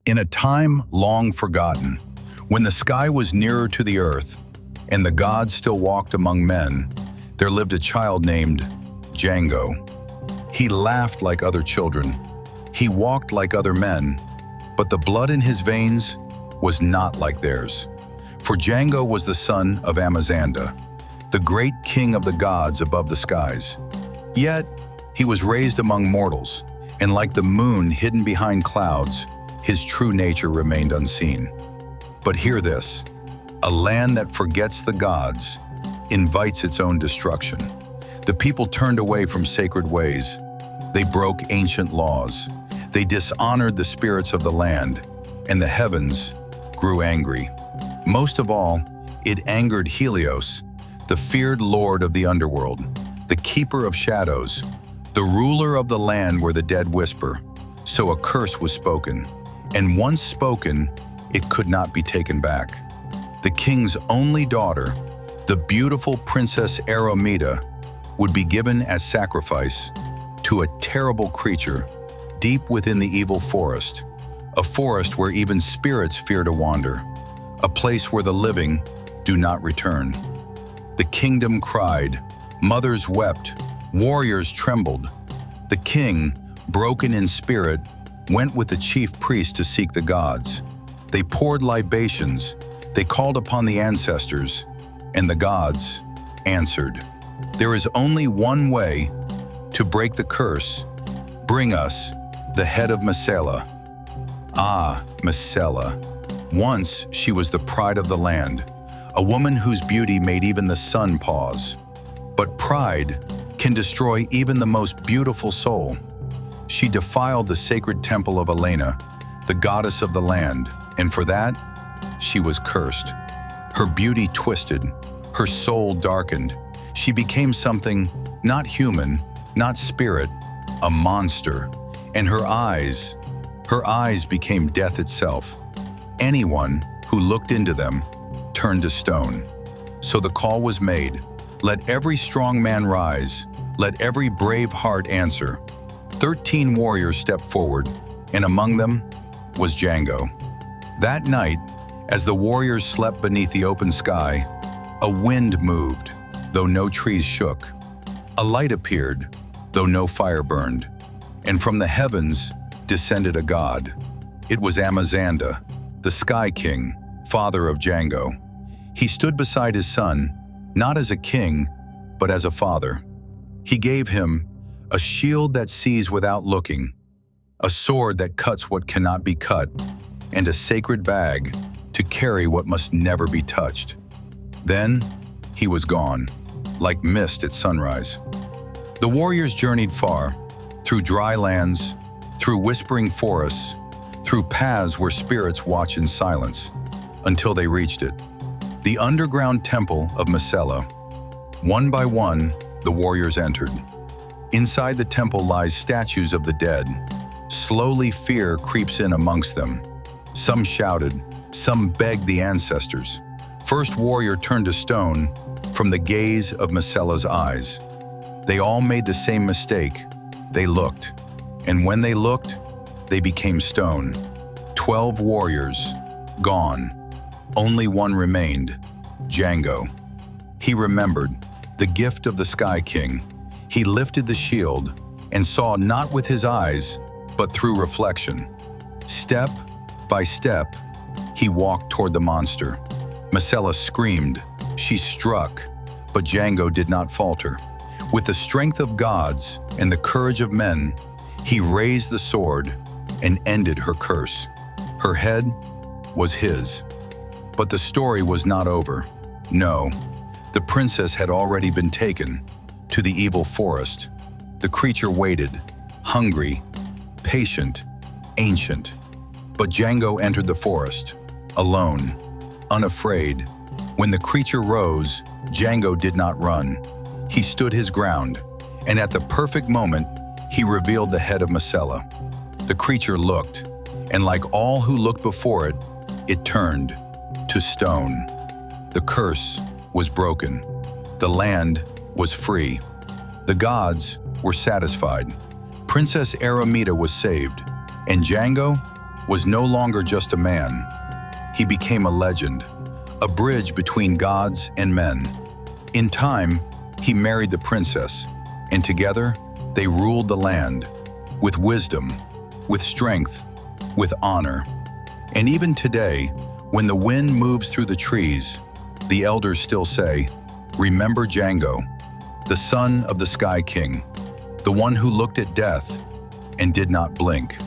In a time long forgotten, when the sky was nearer to the earth and the gods still walked among men, there lived a child named Jango. He laughed like other children. He walked like other men, but the blood in his veins was not like theirs. For Jango was the son of Amazanda, the great king of the gods above the skies. Yet he was raised among mortals, and like the moon hidden behind clouds, his true nature remained unseen. But hear this: a land that forgets the gods invites its own destruction. The people turned away from sacred ways. They broke ancient laws. They dishonored the spirits of the land, and the heavens grew angry. Most of all, it angered Helios, the feared lord of the underworld, the keeper of shadows, the ruler of the land where the dead whisper. So a curse was spoken, and once spoken, it could not be taken back. The king's only daughter, the beautiful Princess Airomeda, would be given as sacrifice to a terrible creature deep within the evil forest, a forest where even spirits fear to wander, a place where the living do not return. The kingdom cried, mothers wept, warriors trembled. The king, broken in spirit, went with the chief priest to seek the gods. They poured libations, they called upon the ancestors, and the gods answered. There is only one way to break the curse. Bring us the head of Messala. Ah, Messala. Once she was the pride of the land, a woman whose beauty made even the sun pause. But pride can destroy even the most beautiful soul. She defiled the sacred temple of Elena, the goddess of the land, and for that, she was cursed. Her beauty twisted, her soul darkened. She became something not human, not spirit, a monster. And her eyes became death itself. Anyone who looked into them turned to stone. So the call was made, let every strong man rise, let every brave heart answer. 13 warriors stepped forward, and among them was Jango. That night, as the warriors slept beneath the open sky, a wind moved, though no trees shook. A light appeared, though no fire burned. And from the heavens descended a god. It was Amazanda, the Sky King, father of Jango. He stood beside his son, not as a king, but as a father. He gave him a shield that sees without looking, a sword that cuts what cannot be cut, and a sacred bag to carry what must never be touched. Then he was gone, like mist at sunrise. The warriors journeyed far, through dry lands, through whispering forests, through paths where spirits watch in silence, until they reached it, the underground temple of Messala. One by one, the warriors entered. Inside the temple lies statues of the dead. Slowly fear creeps in amongst them. Some shouted, some begged the ancestors. First warrior turned to stone from the gaze of Messala's eyes. They all made the same mistake. They looked, and when they looked, they became stone. 12 warriors, gone. Only one remained, Jango. He remembered the gift of the Sky King. He lifted the shield and saw not with his eyes, but through reflection. Step by step, he walked toward the monster. Messala screamed. She struck, but Jango did not falter. With the strength of gods and the courage of men, he raised the sword and ended her curse. Her head was his. But the story was not over. No, the princess had already been taken to the evil forest. The creature waited, hungry, patient, ancient. But Jango entered the forest, alone, unafraid. When the creature rose, Jango did not run. He stood his ground, and at the perfect moment, he revealed the head of Messala. The creature looked, and like all who looked before it, it turned to stone. The curse was broken. The land was free. The gods were satisfied. Princess Airomeda was saved, and Jango was no longer just a man. He became a legend, a bridge between gods and men. In time, he married the princess, and together they ruled the land with wisdom, with strength, with honor. And even today, when the wind moves through the trees, the elders still say, "Remember Jango, the son of the Sky King, the one who looked at death and did not blink."